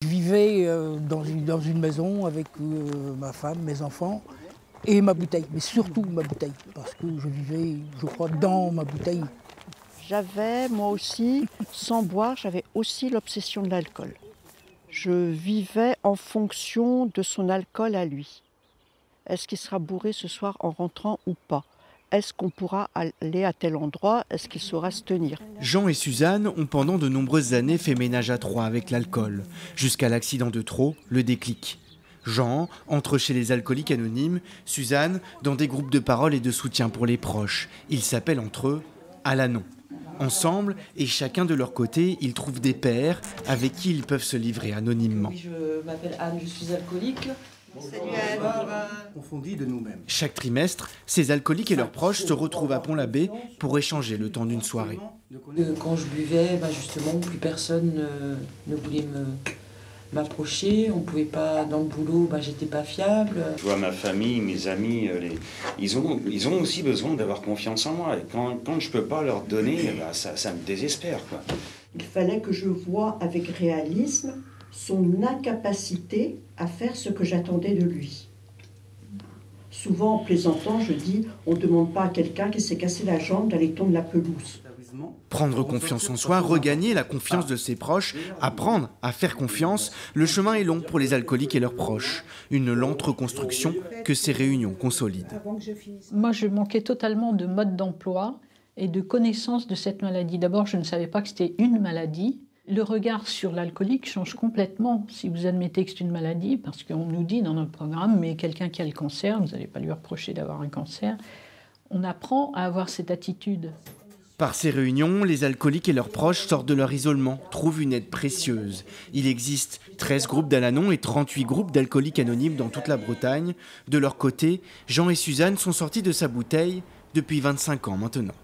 Je vivais dans une maison avec ma femme, mes enfants et ma bouteille, mais surtout ma bouteille, parce que je vivais, je crois, dans ma bouteille. J'avais, moi aussi, sans boire, j'avais aussi l'obsession de l'alcool. Je vivais en fonction de son alcool à lui. Est-ce qu'il sera bourré ce soir en rentrant ou pas? Est-ce qu'on pourra aller à tel endroit? Est-ce qu'il saura se tenir? Jean et Suzanne ont pendant de nombreuses années fait ménage à trois avec l'alcool, jusqu'à l'accident de trop, le déclic. Jean entre chez les alcooliques anonymes, Suzanne dans des groupes de parole et de soutien pour les proches. Ils s'appellent entre eux Al-Anon. Ensemble et chacun de leur côté, ils trouvent des pairs avec qui ils peuvent se livrer anonymement. Oui, je m'appelle Anne, je suis alcoolique. Salut Anne. On fondit de nous-mêmes. Chaque trimestre, ces alcooliques et leurs proches se retrouvent à Pont-l'Abbé pour échanger le temps d'une soirée. Quand je buvais, justement, plus personne ne voulait m'approcher. On pouvait pas, dans le boulot, j'étais pas fiable. Je vois ma famille, mes amis, ils ont aussi besoin d'avoir confiance en moi. Et quand je peux pas leur donner, ça me désespère, quoi. Il fallait que je voie avec réalisme son incapacité à faire ce que j'attendais de lui. Souvent, en plaisantant, je dis « on ne demande pas à quelqu'un qui s'est cassé la jambe d'aller tondre la pelouse ». Prendre confiance en soi, regagner la confiance de ses proches, apprendre à faire confiance, le chemin est long pour les alcooliques et leurs proches. Une lente reconstruction que ces réunions consolident. Moi, je manquais totalement de mode d'emploi et de connaissance de cette maladie. D'abord, je ne savais pas que c'était une maladie. Le regard sur l'alcoolique change complètement si vous admettez que c'est une maladie, parce qu'on nous dit dans notre programme, mais quelqu'un qui a le cancer, vous n'allez pas lui reprocher d'avoir un cancer. On apprend à avoir cette attitude. Par ces réunions, les alcooliques et leurs proches sortent de leur isolement, trouvent une aide précieuse. Il existe 13 groupes d'Al-Anon et 38 groupes d'alcooliques anonymes dans toute la Bretagne. De leur côté, Jean et Suzanne sont sortis de sa bouteille depuis 25 ans maintenant.